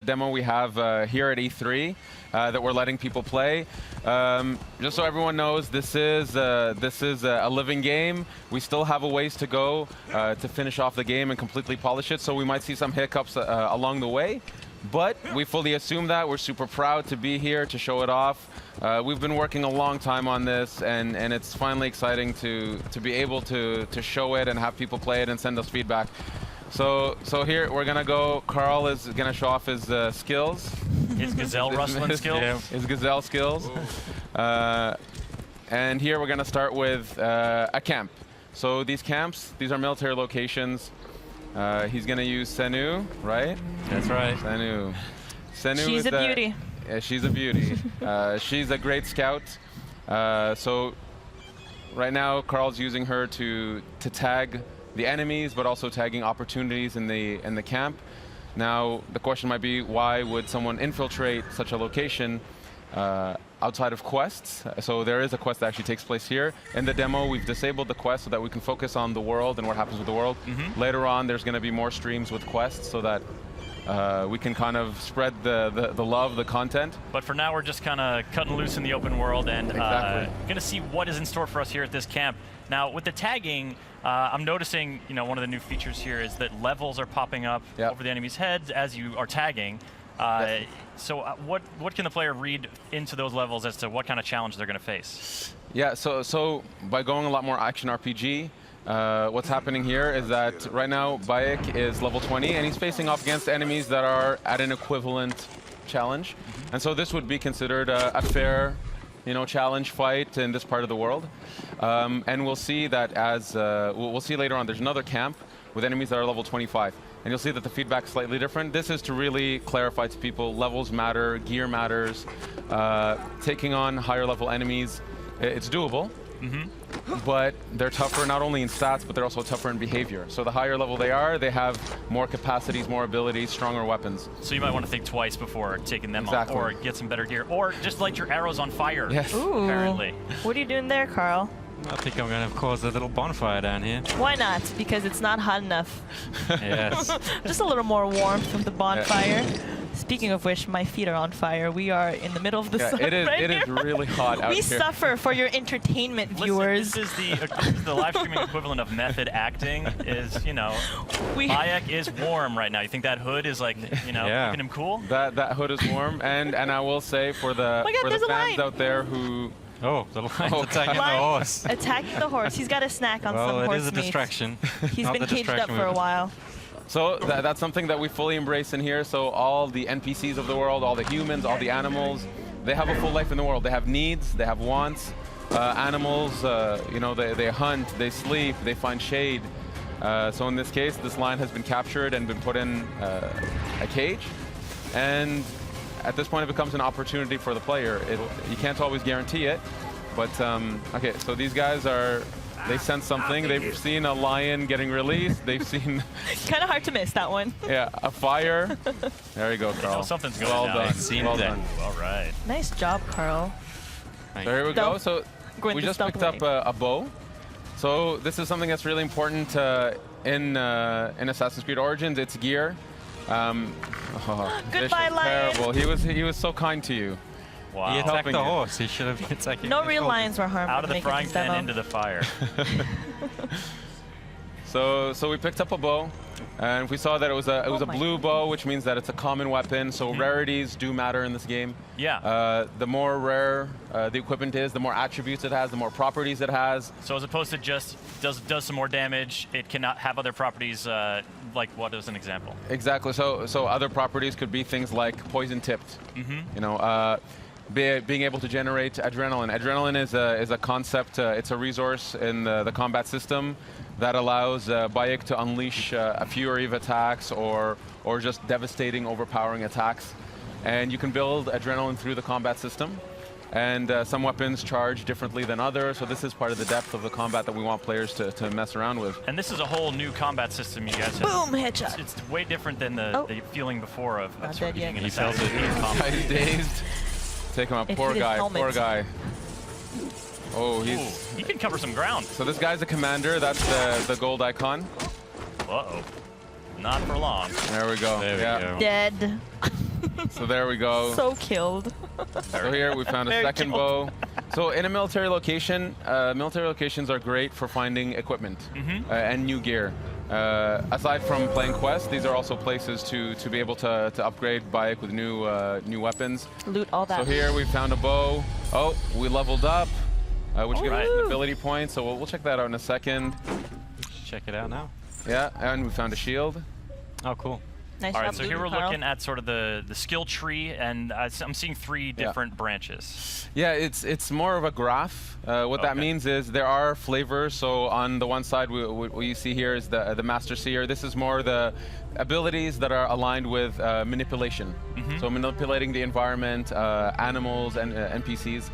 demo we have here at E3 that we're letting people play. Just so everyone knows, this is a living game. We still have a ways to go to finish off the game and completely polish it, so we might see some hiccups along the way. But we fully assume that. We're super proud to be here to show it off. We've been working a long time on this, and it's finally exciting to be able to show it and have people play it and send us feedback. So here we're gonna go. Carl is gonna show off his skills. His gazelle rustling skills. Yeah, his gazelle skills. And here we're gonna start with a camp. So these camps, these are military locations. He's gonna use Senu, right? That's right. Senu. Senu She's is a beauty. Yeah, she's a beauty. She's a great scout. So right now, Carl's using her to tag the enemies, but also tagging opportunities in the camp. Now, the question might be, why would someone infiltrate such a location outside of quests? So there is a quest that actually takes place here. In the demo, we've disabled the quest so that we can focus on the world and what happens with the world. Later on, there's going to be more streams with quests so that we can kind of spread the love, the content. But for now, we're just kind of cutting loose in the open world and going to see what is in store for us here at this camp. Now, with the tagging, I'm noticing, one of the new features here is that levels are popping up over the enemy's heads as you are tagging. So what can the player read into those levels as to what kind of challenge they're going to face? Yeah, so by going a lot more action RPG, what's happening here is that right now Bayek is level 20 and he's facing off against enemies that are at an equivalent challenge. And so this would be considered a fair challenge fight in this part of the world. And we'll see that as, we'll see later on, there's another camp with enemies that are level 25. And you'll see that the feedback's slightly different. This is to really clarify to people, levels matter, gear matters. Taking on higher level enemies, it's doable. But they're tougher not only in stats, but they're also tougher in behavior. So the higher level they are, they have more capacities, more abilities, stronger weapons. So you might want to think twice before taking them on, or get some better gear, or just light your arrows on fire, apparently. What are you doing there, Carl? I think I'm going to cause a little bonfire down here. Why not? Because it's not hot enough. Yes. Just a little more warmth from the bonfire. Speaking of which, my feet are on fire. We are in the middle of the sun it is, right it is really hot out we here. suffer for your entertainment, viewers. Listen, this is the live streaming equivalent of method acting. Is Bayek is warm right now. You think that hood is like keeping him cool? That hood is warm, and I will say for the fans out there who. Oh, the lion's attacking the horse. Attacking the horse. He's got a snack on some horse meat. Well, it is a distraction. He's been caged up for a while. So that's something that we fully embrace in here. So all the NPCs of the world, all the humans, all the animals, they have a full life in the world. They have needs, they have wants. Animals, they hunt, they sleep, they find shade. So in this case, this lion has been captured and been put in a cage. And at this point, it becomes an opportunity for the player. You can't always guarantee it, but okay. So these guys they sense something. They've seen a lion getting released. They've seen. Kind of hard to miss that one. Yeah, a fire. There you go, Carl. Something's going well down. Done. Well done. All right. Nice job, Carl. So here we go. So we just picked up a bow. So this is something that's really important in Assassin's Creed Origins. It's gear. Goodbye, lion. Terrible. He was so kind to you. Wow. He attacked the horse. He should have been attacking. No real lions were harmed. Out of the frying pan into the fire. So we picked up a bow, and we saw that it was a blue bow, which means that it's a common weapon. So rarities do matter in this game. Yeah. The more rare the equipment is, the more attributes it has, the more properties it has. So as opposed to just does some more damage, it cannot have other properties. Like what is an example? Exactly. So other properties could be things like poison tipped. Being able to generate adrenaline. Adrenaline is a concept. It's a resource in the combat system that allows Bayek to unleash a fury of attacks or just devastating, overpowering attacks. And you can build adrenaline through the combat system. And some weapons charge differently than others, so this is part of the depth of the combat that we want players to mess around with. And this is a whole new combat system you guys have. Boom, headshot. It's way different than the feeling before of sort of being in He felt it. He's dazed. Take him out. Poor guy. Oh, he can cover some ground. So this guy's a commander. That's the gold icon. Uh-oh. Not for long. There we go. There we go. Dead. So there we go. So killed. So here we found a Very second killed. bow. So in a military location, military locations are great for finding equipment and new gear. Aside from playing Quest, these are also places to be able to upgrade Bayek with new weapons. Loot all that. So here we found a bow. Oh, we leveled up, which gives us Right. an ability point. So we'll check that out in a second. Check it out now. Yeah, and we found a shield. Oh, cool. Nice All right, job so here we're looting, Carl. looking at sort of the skill tree, and I'm seeing 3 different branches. Yeah, it's more of a graph. What that Okay. means is there are flavors. So on the one side, what you see here is the Master Seer. This is more the abilities that are aligned with manipulation. So manipulating the environment, animals, and NPCs.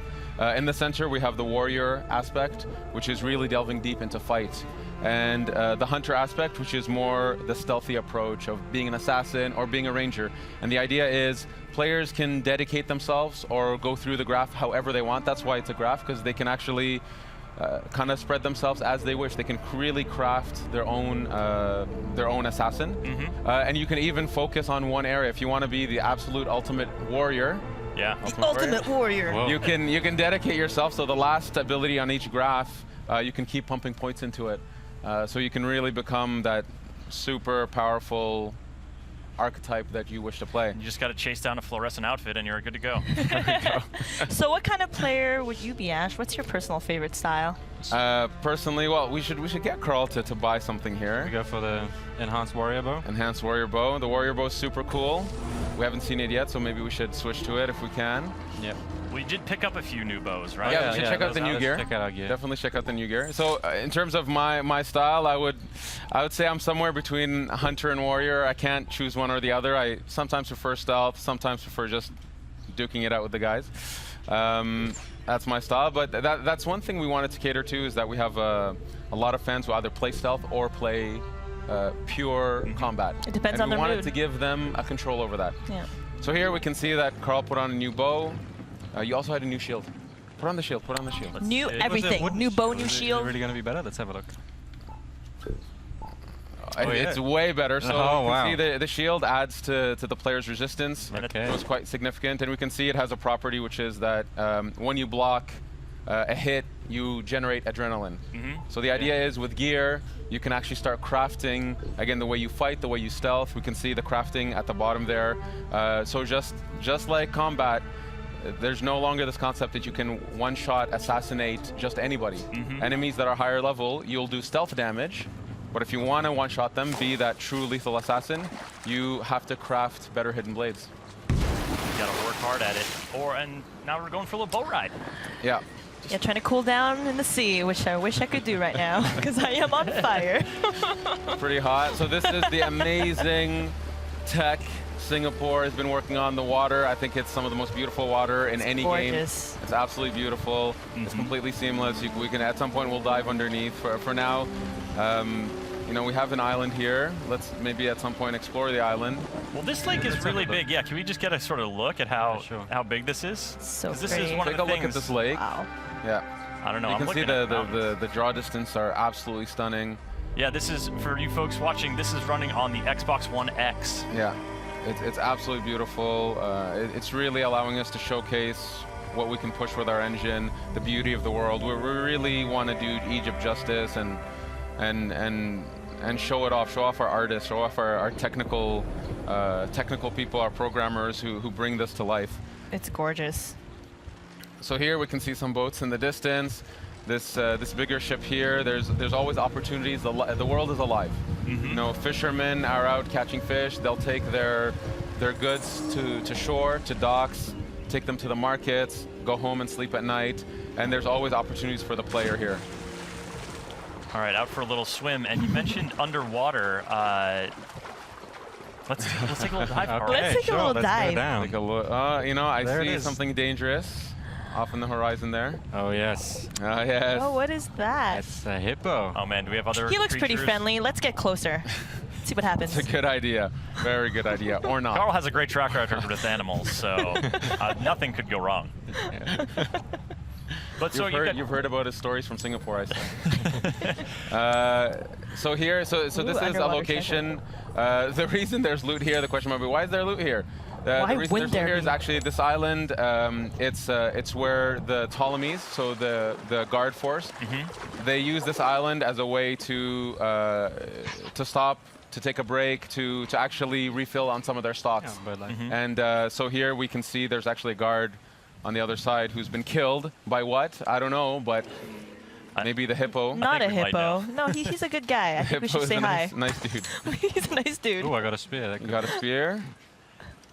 In the center, we have the warrior aspect, which is really delving deep into fight. And the hunter aspect, which is more the stealthy approach of being an assassin or being a ranger. And the idea is players can dedicate themselves or go through the graph however they want. That's why it's a graph, because they can actually kind of spread themselves as they wish. They can really craft their own assassin. And you can even focus on one area. If you want to be the absolute ultimate warrior, Yeah. Ultimate warrior. Whoa. you can dedicate yourself. So the last ability on each graph, you can keep pumping points into it. So you can really become that super powerful archetype that you wish to play. You just got to chase down a fluorescent outfit, and you're good to go. So what kind of player would you be, Ash? What's your personal favorite style? Personally, well, we should get Carl to buy something We here. go for the enhanced warrior bow. Enhanced warrior bow. The warrior bow is super cool. We haven't seen it yet, so maybe we should switch to it if we can. Yep. We did pick up a few new bows, right? Yeah, we should check out those the new let's gear. Check out our gear. Definitely check out the new gear. So in terms of my style, I would say I'm somewhere between hunter and warrior. I can't choose one or the other. I sometimes prefer stealth, sometimes prefer just duking it out with the guys. That's my style, but that's one thing we wanted to cater to, is that we have a lot of fans who either play stealth or play pure combat. It depends and on we their wanted mood. to give them a control over that. Yeah. So here we can see that Carl put on a new bow. You also had a new shield. Put on the shield, put on the shield. New see. everything. New bow, new Is it shield. really going to be better? Let's have a look. It's way better. So Oh, you can wow. see the shield adds to the player's resistance. Okay. So it's quite significant. And we can see it has a property, which is that when you block a hit, you generate adrenaline. So the idea is with gear, you can actually start crafting, again, the way you fight, the way you stealth. We can see the crafting at the bottom there. So just like combat, there's no longer this concept that you can one-shot assassinate just anybody. Enemies that are higher level, you'll do stealth damage. But if you want to one-shot them, be that true lethal assassin, you have to craft better hidden blades. You got to work hard at it. And now we're going for a little boat ride. Yeah. Yeah, trying to cool down in the sea, which I wish I could do right now, because I am on fire. Pretty hot. So this is the amazing tech Singapore has been working on. The water, I think it's some of the most beautiful water in any game. Gorgeous. It's absolutely beautiful. It's completely seamless. We can, at some point, we'll dive underneath. For now, you know, we have an island here. Let's maybe at some point explore the island. Well, this lake is really big. Yeah, can we just get a sort of look at how sure. how big this is? So 'Cause this is pretty. one Take of a the look things. at this lake. Wow. Yeah. I don't know. You I'm can see looking at the mountains. draw distance are absolutely stunning. Yeah, this is, for you folks watching, this is running on the Xbox One X. Yeah, it's absolutely beautiful. It's really allowing us to showcase what we can push with our engine, the beauty of the world. We really want to do Egypt justice and show it off, show off our artists, show off our technical people, our programmers who bring this to life. It's gorgeous. So here we can see some boats in the distance. This bigger ship here. There's always opportunities. The world is alive. You know, fishermen are out catching fish. They'll take their goods to shore, to docks, take them to the markets, go home and sleep at night. And there's always opportunities for the player here. All right, out for a little swim. And you mentioned underwater. Let's take a little dive, Carl. Let's take a little let's dive. Go down. Take a look. You know, I There it see is. something dangerous off in the horizon there. Oh, yes. Yes. Oh, what is that? That's a hippo. Oh man, do we have other He looks pretty creatures? friendly. Let's get closer. See what happens. It's a good idea. Very good idea. Or not. Carl has a great track record with animals, so nothing could go wrong. But so You've heard about his stories from Singapore, I see. So here, so this is a underwater location. The reason there's loot here, the question might be, why is there loot here? Why the reason wouldn't they're there here is be? actually this island. It's where the Ptolemies, so the guard force, they use this island as a way to stop, to take a break, to actually refill on some of their stocks. Yeah, but like, And so here we can see there's actually a guard on the other side who's been killed by what? I don't know, but maybe the hippo. Not a think we might hippo. know. No, he's a good guy. I think we should Hippo's say a hi. nice dude. He's a nice dude. oh, I got a spear. That You could- got a spear?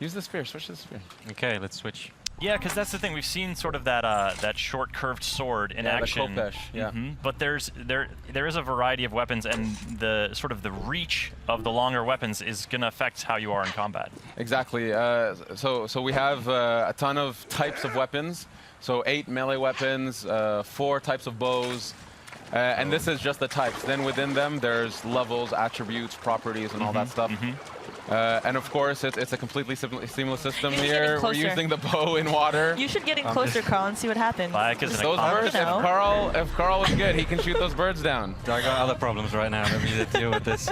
Use the spear, switch to the spear. Okay, let's switch. Yeah, because that's the thing. We've seen sort of that that short curved sword in Yeah, the action. Khopesh, yeah. But there is a variety of weapons, and the sort of the reach of the longer weapons is going to affect how you are in combat. Exactly. So we have a ton of types of weapons. So 8 melee weapons, 4 types of bows, and this is just the types. Then within them, there's levels, attributes, properties, and all that stuff. And of course, it's a completely seamless system It's getting here. We're closer. using the bow in water. You should get in closer, Carl, and see what happens. Bayek is in a Those combat birds, zone. if Carl was good, he can shoot those birds down. I got other problems right now. Let me deal with this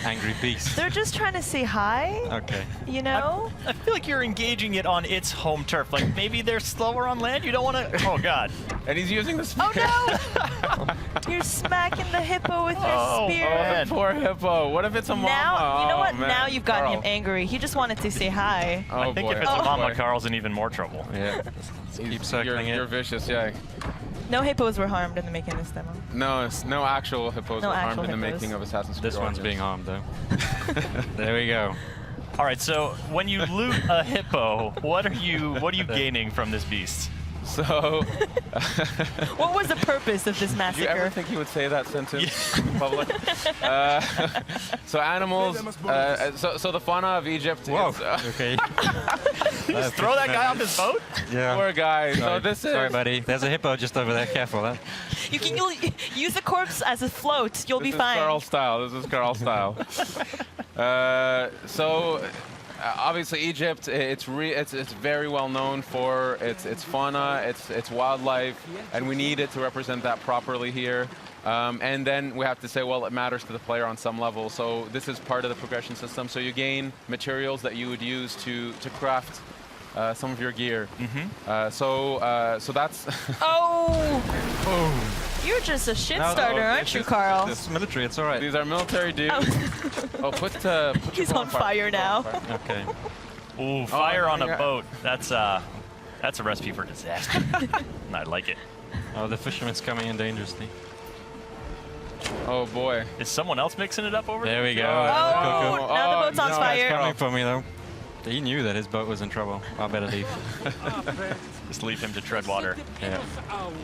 angry beast. They're just trying to say hi, Okay. you know? I feel like you're engaging it on its home turf. Like maybe they're slower on land. You don't want to. Oh God. And he's using the spear. Oh no! You're smacking the hippo with your Oh, spear. man. Poor hippo. What if it's a mama? Now, you know Oh, what? man. Now you've gotten Carl. him angry. He just wanted to say hi. Oh, I think boy. if it's Oh, a mama, boy. Carl's in even more trouble. Yeah. Keep circling You're it. vicious, yeah. No hippos were harmed in the making of this demo. No, no actual hippos No were harmed actual in the hippos. making of Assassin's Creed This one's Origins. being harmed though. There we go. All right. So when you loot a hippo, what are you gaining from this beast? So, What was the purpose of this did you ever massacre? think he would say that sentence in public? So animals, so the fauna of Egypt Whoa. is, Okay. Just throw that guy off his boat? Yeah. poor guy. So Sorry. this is, Sorry, buddy. There's a hippo just over there. Careful, huh? You'll use the corpse as a float. You'll be this is fine. Carl style. This is Carl style. Obviously Egypt, it's very well known for its fauna, its wildlife, and we need it to represent that properly here. And then we have to say, well, it matters to the player on some level. So this is part of the progression system. So you gain materials that you would use to craft some of your gear. So that's Oh! You're just a shit starter, aren't you, Carl? It's military. It's all right. these are military dudes. Oh, put He's your on bow fire now. Okay. Ooh, fire on a yeah. boat. That's a recipe for disaster. And I like it. Oh, the fisherman's coming in dangerously. Oh boy. Is someone else mixing it up over There we go. Oh, Coco. now the boat's on no, fire. Coming for me though. He knew that his boat was in trouble. I better leave. Just leave him to tread water. Yeah.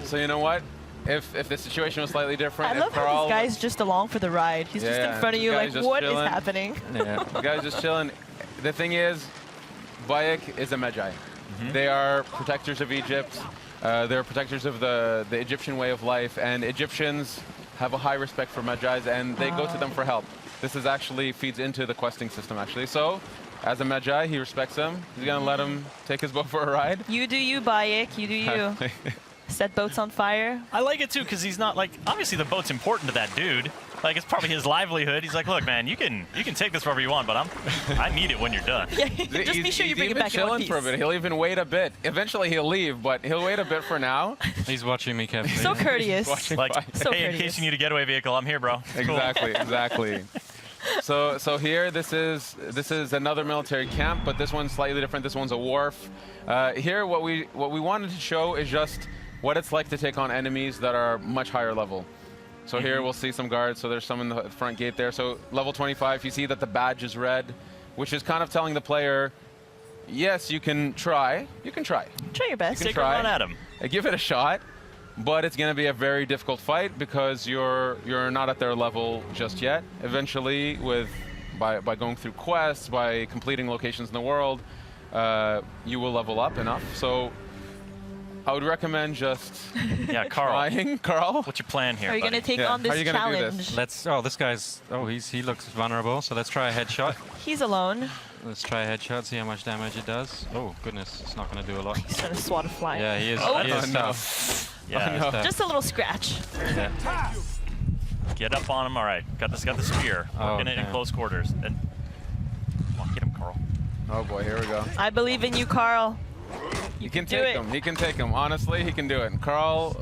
So you know what? If the situation was slightly different, I if love how Carl, this guy's just along for the ride. He's just Yeah, in front of this you guy's like, just what is chilling. happening? Yeah. the guy's just chilling. The thing is, Bayek is a Magi. They are protectors of Egypt. They're protectors of the Egyptian way of life, and Egyptians have a high respect for Magi's, and they go to them for help. This is actually feeds into the questing system, actually. So, as a Magi, he respects them. He's gonna let him take his boat for a ride. You do you, Bayek. You do you. Set boats on fire. I like it too because he's not like obviously the boat's important to that dude. Like it's probably his livelihood. He's like, look, man, you can take this wherever you want, but I need it when you're done. Yeah, just be sure you bring it even back in one chilling piece. for a bit. He'll even wait a bit. Eventually, he'll leave, but he'll wait a bit for now. He's watching me carefully. So courteous. watching Like, by. So hey, in courteous. case you need a getaway vehicle, I'm here, bro. It's cool. Exactly. So here, this is another military camp, but this one's slightly different. This one's a wharf. Here, what we wanted to show is just what it's like to take on enemies that are much higher level. So here we'll see some guards. So there's some in the front gate there. So level 25, you see that the badge is red, which is kind of telling the player, yes, you can try. You can try. Try your best. Take a try. run at him. Give it a shot, but it's going to be a very difficult fight because you're not at their level just yet. Eventually, by going through quests, by completing locations in the world, you will level up enough. So I would recommend just Yeah, Carl. trying. Carl? What's your plan here, Are you buddy? going to take Yeah, on how are this you gonna do challenge? this? This guy's. Oh, he looks vulnerable. So let's try a headshot. He's alone. Let's try a headshot. See how much damage it does. Oh goodness, it's not going to do a lot. He's trying to swat a fly. Yeah, he is. Oh. He is Oh, no. tough. Yeah, no. Tough. Just a little scratch. Yeah. get up on him. All right, got the spear. Oh, Working it in damn. close quarters. And come on, get him, Carl. Oh boy, here we go. I believe in you, Carl. He can do take it. him. He can take him. Honestly, he can do it. Carl's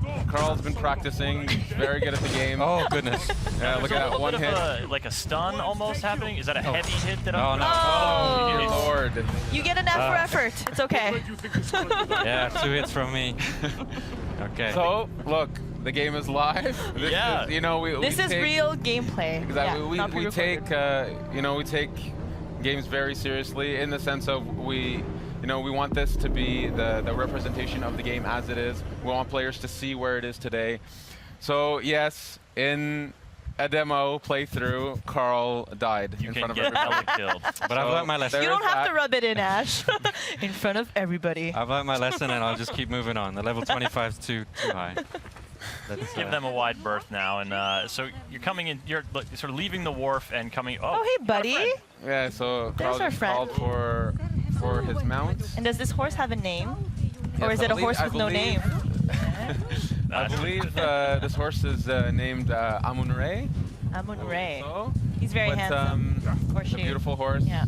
been practicing. He's very good at the game. Oh, goodness. Yeah, look at that one bit hit. of like a stun almost happening. Is that a heavy hit that I'm... Oh, no. Oh, Oh. Lord. You get an F for effort. It's okay. Yeah, 2 hits from me. Okay. So, look, the game is live. This Yeah. is, you know, This we is take, real gameplay. Exactly. Yeah, not we pre-recorded. take, you know, we take games very seriously in the sense of we want this to be the representation of the game as it is. We want players to see where it is today. So yes, in a demo playthrough, Carl died You in can front of get everybody. Ella killed. But I've learned my lesson. You there don't is have that. to rub it in, Ash. In front of everybody. I've learned my lesson, and I'll just keep moving on. The level 25 is too high. Let's, Give them a wide berth now, and so you're coming in. You're sort of leaving the wharf and coming. Oh, hey, buddy. Yeah, so There's Carl our just friend. called for his mount. And does this horse have a name? Or Yes, is I it a believe- horse I with no believe- name? I believe this horse is named Amun-Re. Amun-Re. So, He's very but, handsome. Or it's a she. beautiful horse. Yeah.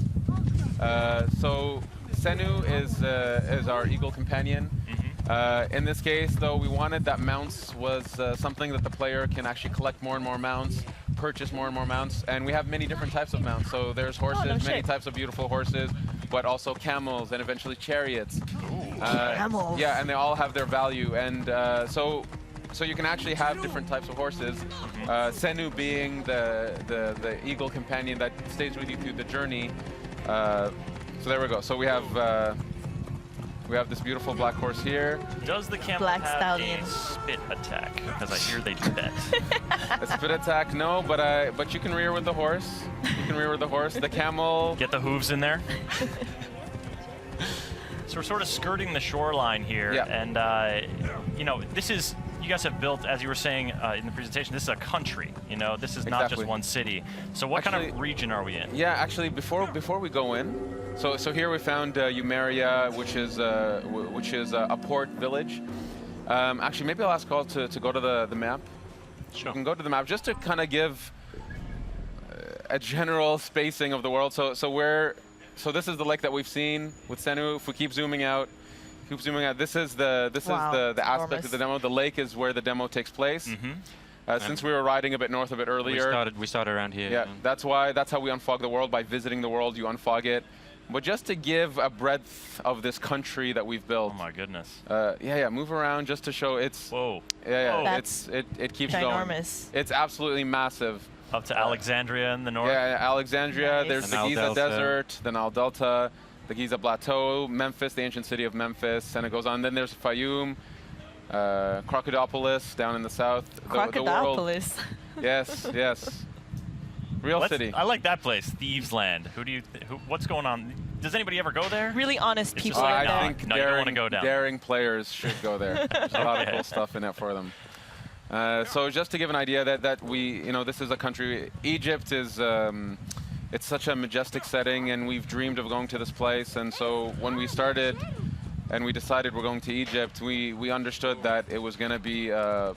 So Senu is our eagle companion. In this case, though, we wanted that mounts was something that the player can actually collect more and more mounts, purchase more and more mounts, and we have many different types of mounts. So there's horses, no many shit. types of beautiful horses, but also camels and eventually chariots. Camels. Yeah, and they all have their value, and so you can actually have different types of horses. Senu being the eagle companion that stays with you through the journey. So there we go. So we have this beautiful black horse here. Does the camel Black have stallion. a spit attack? Because I hear they do that. A spit attack, no, but you can rear with the horse. You can rear with the horse. The camel. Get the hooves in there. So we're sort of skirting the shoreline here, Yeah. and you know, this is, you guys have built, as you were saying in the presentation, this is a country. You know, this is not just Exactly. one city. So what kind Actually- of region are we in? Yeah, actually, before we go in, so here we found Eumeria, which is a port village. Actually, maybe I'll ask Carl to go to the map. Sure. You can go to the map just to kind of give a general spacing of the world. So this is the lake that we've seen with Senu. If we keep zooming out, this is the Wow, aspect enormous. of the demo. The lake is where the demo takes place. Since we were riding a bit north of it earlier. We started around here. Yeah, that's how we unfog the world, by visiting the world. You unfog it, but just to give a breadth of this country that we've built. Oh my goodness. Yeah, move around just to show it's. Whoa. Yeah, That's it keeps ginormous. going. It's absolutely massive. Up to Alexandria in the north. Yeah, Alexandria. Nice. There's The the Nile Giza Delta. Desert, the Nile Delta, the Giza Plateau, Memphis, the ancient city of Memphis, and it goes on. Then there's Fayum, Crocodilopolis down in the south. The world. Crocodilopolis. Yes. Real city. I like that place, Thieves Land. What's going on? Does anybody ever go there? Really honest It's people just are like, I there. think No, you don't wanna go down. daring players should go there. There's a lot of cool stuff in it for them. So just to give an idea that we, this is a country. Egypt is, it's such a majestic setting, and we've dreamed of going to this place. And so when we started, and we decided we're going to Egypt, we understood that it was going to be, a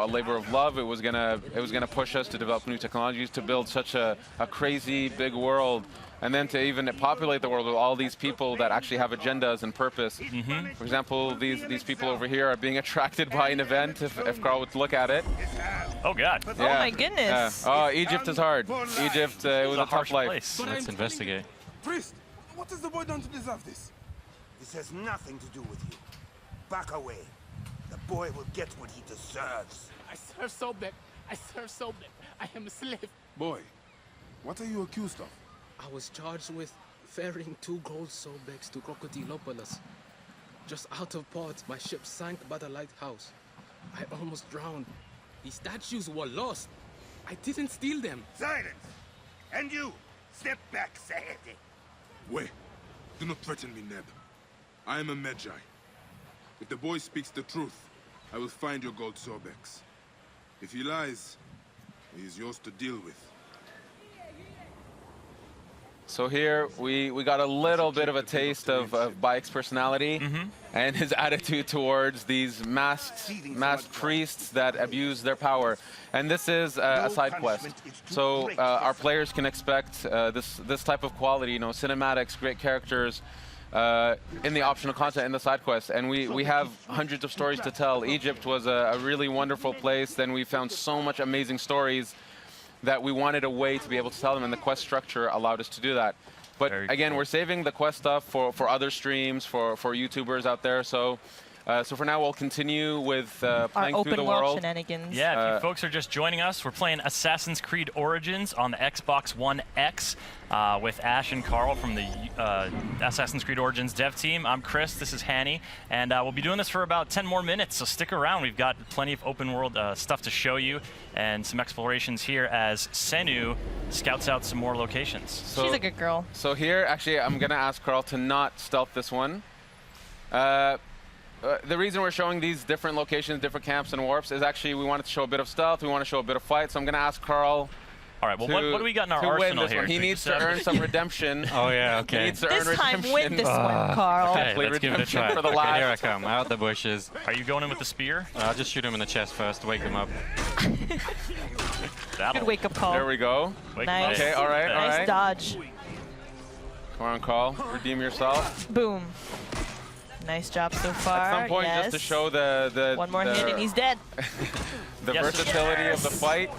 labor of love. It was gonna push us to develop new technologies, to build such a crazy big world. And then to even populate the world with all these people that actually have agendas and purpose. For example, these people over here are being attracted by an event, if Carl would look at it. Oh God. Oh my goodness. Yeah. Oh, Egypt is hard. Egypt, it was It's a tough harsh life. place. Let's investigate. Priest, what has the boy done to deserve this? This has nothing to do with you. Back away. The boy will get what he deserves. I serve Sobek. I serve Sobek. I am a slave. Boy, what are you accused of? I was charged with ferrying 2 gold Sobeks to Crocodilopolis. Just out of port, my ship sank by the lighthouse. I almost drowned. The statues were lost. I didn't steal them. Silence! And you, step back, Saedi. Wait. Do not threaten me, Neb. I am a Medjay. If the boy speaks the truth, I will find your gold Sobex. If he lies, he is yours to deal with. So here we got a little bit of a taste of Bayek's personality and his attitude towards these masked priests that abuse their power. And this is a side quest. So our players can expect this type of quality, you know, cinematics, great characters, in the optional content in the side quest. And we have hundreds of stories to tell. Egypt was a really wonderful place. Then we found so much amazing stories that we wanted a way to be able to tell them, and the quest structure allowed us to do that. But again, we're saving the quest stuff for other streams, for YouTubers out there. So so for now, we'll continue with playing through the world. Shenanigans. Yeah, if you folks are just joining us, we're playing Assassin's Creed Origins on the Xbox One X with Ash and Carl from the Assassin's Creed Origins dev team. I'm Chris, this is Hanny, and we'll be doing this for about 10 more minutes, so stick around. We've got plenty of open world stuff to show you and some explorations here as Senu scouts out some more locations. So, she's a good girl. So here, actually, I'm going to ask Carl to not stealth this one. The reason we're showing these different locations, different camps and warps is actually we wanted to show a bit of stealth, we want to show a bit of fight, so I'm going to ask Carl. All right, well, what do we got in our to win arsenal this here? One. He needs to earn some redemption. Oh, yeah, okay. He needs to earn This time, redemption. win this one, Carl. Okay, let's give it a try. For the Okay, last. here I come, out the bushes. Are you going in with the spear? I'll just shoot him in the chest first, wake him up. Good wake-up call. There we go. Nice. Okay, all right, all Nice right. dodge. Come on, Carl. Redeem yourself. Boom. Nice job so far. At some point, yes. just to show the One more hit and he's dead. the Yes. versatility of the Yes. fight.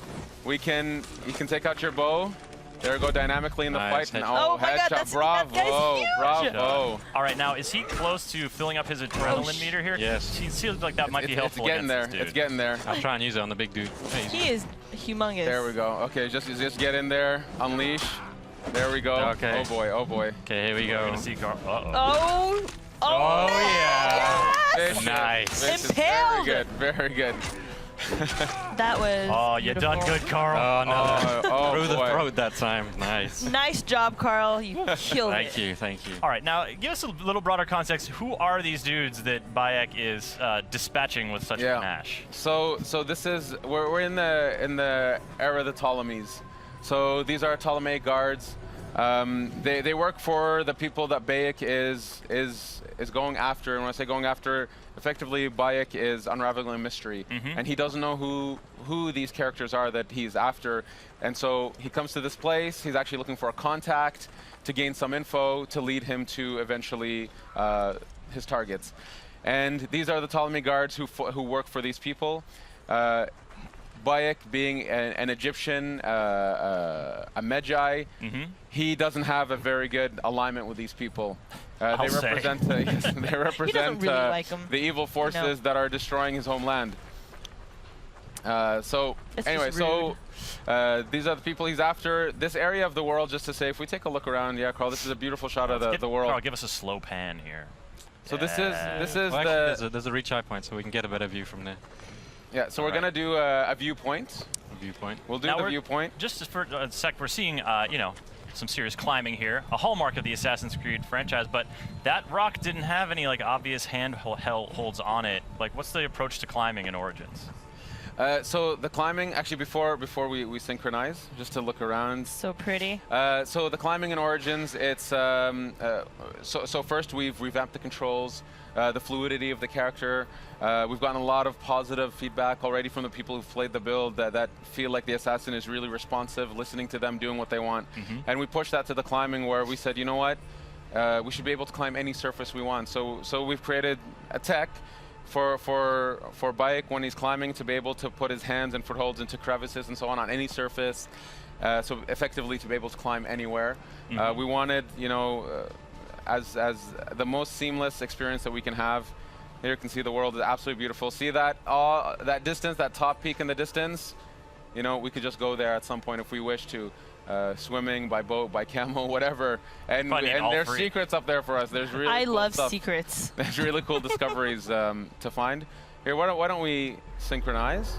You can take out your bow. There we go, dynamically in the Nice. fight. And Oh my God, headshot. that guy's Bravo, huge. bravo. All right, now, is he close to filling up his adrenaline meter here? Yes. He seems like that might be helpful It's getting there. against this dude. It's getting there. I'll try and use it on the big dude. Hey, He is humongous. There we go. Okay, just get in there. Unleash. There we go. Okay. Oh boy, oh boy. Okay, here we We're go. gonna see Carl. Uh-oh. Oh. Oh, yeah. Yes! Vicious, Nice. vicious. Impaled. Very good, very good. That was Oh, you done beautiful. good, Carl. Oh, no. Oh, Through the boy. throat that time. Nice. Nice job, Carl. You killed it. Thank you, thank you. All right, now give us a little broader context. Who are these dudes that Bayek is dispatching with such panache? So this is we're in the era of the Ptolemies. So these are Ptolemaic guards. They work for the people that Bayek is going after. And when I say going after, effectively Bayek is unraveling a mystery, and he doesn't know who these characters are that he's after. And so he comes to this place. He's actually looking for a contact to gain some info to lead him to eventually his targets. And these are the Ptolemy guards who work for these people. Bayek, being an Egyptian, a Medjay, he doesn't have a very good alignment with these people. They represent, they represent really like 'em. the evil forces that are destroying his homeland. So It's anyway, just so these are the people he's after. This area of the world, just to say, if we take a look around, yeah, Carl, this is a beautiful shot of the world. Carl, give us a slow pan here. So this is Well, the actually, there's a reach eye point, so we can get a better view from there. yeah. So we're gonna do a viewpoint. Viewpoint. We'll do Now the we're- viewpoint. Just for a sec, we're seeing, you know, some serious climbing here, a hallmark of the Assassin's Creed franchise, but that rock didn't have any like obvious handholds on it. Like, what's the approach to climbing in Origins? So the climbing, actually, before we synchronize, just to look around. So pretty. So the climbing in Origins, it's so first we've revamped the controls, the fluidity of the character. We've gotten a lot of positive feedback already from the people who've played the build that feel like the assassin is really responsive, listening to them, doing what they want. And we pushed that to the climbing, where we said, you know what, we should be able to climb any surface we want. So we've created a tech for Bayek when he's climbing to be able to put his hands and footholds into crevices and so on any surface, so effectively to be able to climb anywhere. We wanted, you know, as the most seamless experience that we can have. Here you can see the world is absolutely beautiful. See that that distance, that top peak in the distance? You know, we could just go there at some point if we wish to. Swimming, by boat, by camel, whatever. And there's secrets up there for us. There's really I cool love stuff. secrets. There's really cool discoveries to find. Here, why don't we synchronize?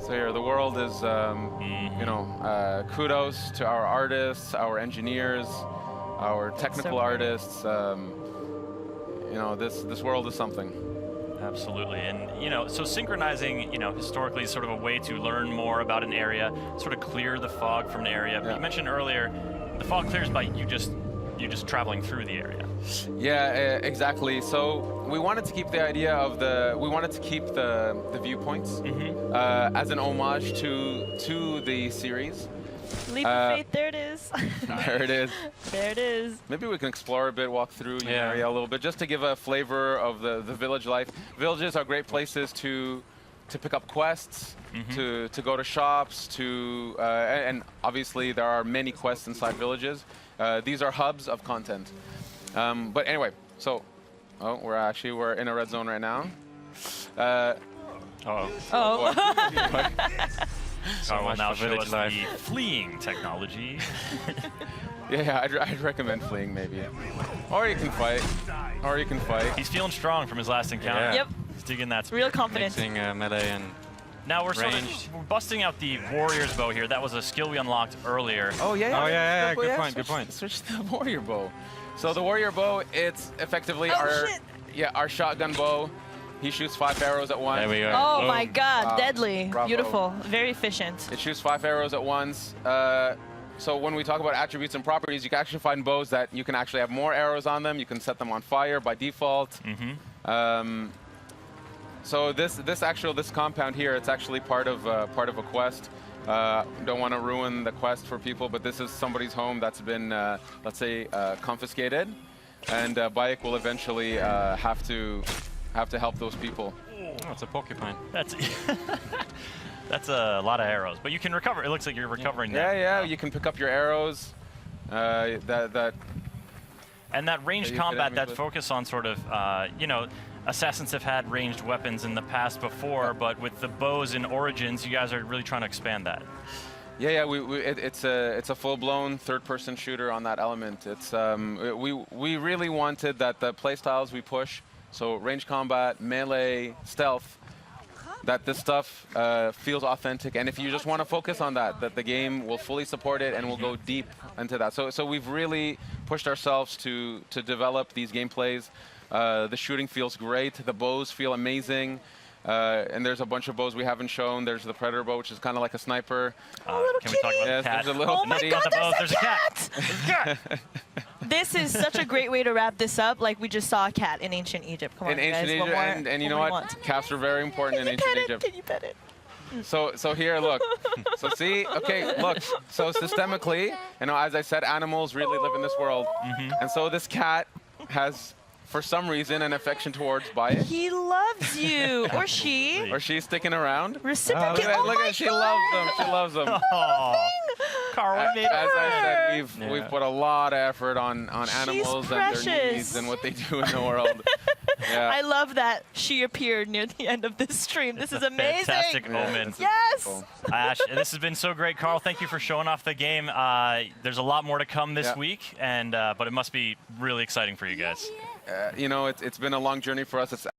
So here, the world is, you know, kudos to our artists, our engineers, our technical So artists. You know, this world is something. Absolutely, and you know, so synchronizing, you know, historically is sort of a way to learn more about an area, sort of clear the fog from an area. But Yeah. you mentioned earlier, the fog clears by you just traveling through the area. Yeah, exactly. So we wanted to keep the idea of the viewpoints as an homage to the series. Leap of faith, there it is. There it is. There it is. Maybe we can explore a bit, walk through the area a little bit, just to give a flavor of the village life. Villages are great places to pick up quests, to go to shops, and obviously there are many quests inside villages. These are hubs of content. But anyway, so we're in a red zone right now. Carl will now show village us life. the fleeing technology. Yeah, I'd recommend fleeing maybe, or you can fight, He's feeling strong from his last encounter. Yeah. Yep. He's digging that. Real confidence. Mixing melee and Now we're sort ranged. of we're busting out the warrior's bow here. That was a skill we unlocked earlier. Oh yeah. Good point, good point. Switch to the warrior bow. So the warrior bow, it's effectively shit. our shotgun bow. He shoots 5 arrows at once. There we go. Oh Boom. my God, Wow. deadly. Bravo. Beautiful. Very efficient. It shoots 5 arrows at once. So when we talk about attributes and properties, you can actually find bows that you can actually have more arrows on them. You can set them on fire by default. So this compound here, it's actually part of a quest. Don't want to ruin the quest for people, but this is somebody's home that's been, let's say, confiscated, and Bayek will eventually have to help those people. Oh, it's a porcupine. That's that's a lot of arrows, but you can recover. It looks like you're recovering that. Yeah. You can pick up your arrows. And that ranged you hit combat, enemies that with. focus on sort of, assassins have had ranged weapons in the past before, but with the bows in Origins, you guys are really trying to expand that. Yeah. It's a full-blown third-person shooter on that element. It's we really wanted that the playstyles we push, so range combat, melee, stealth, that this stuff feels authentic, and if you just want to focus on that the game will fully support it and will go deep into that. So we've really pushed ourselves to develop these gameplays. The shooting feels great. The bows feel amazing. And there's a bunch of bows we haven't shown. There's the Predator bow, which is kind of like a sniper. Can we talk about Yes, the cat? there's a little Oh my kitty. God, There's a cat. This is such a great way to wrap this up. Like we just saw a cat in ancient Egypt. Come on, In you ancient guys. What Egypt, more? and you know more do what? want? Cats are very important in Can you ancient pet Egypt. it? Can you pet it? So here, look. So see, okay, look. So systemically, as I said, animals really live in this world, and so this cat has, for some reason, an affection towards Bayek, He loves you, or she. or she's sticking around. Reciprocate. Look at, she loves them. She loves them. Carl, As we made I said, we've put a lot of effort on animals and their precious. needs and what they do in the world. Yeah. I love that she appeared near the end of this stream. This is amazing. fantastic omen. Yes. Ash, this has been so great. Carl, thank you for showing off the game. There's a lot more to come this week, and but it must be really exciting for you guys. It's been a long journey for us. It's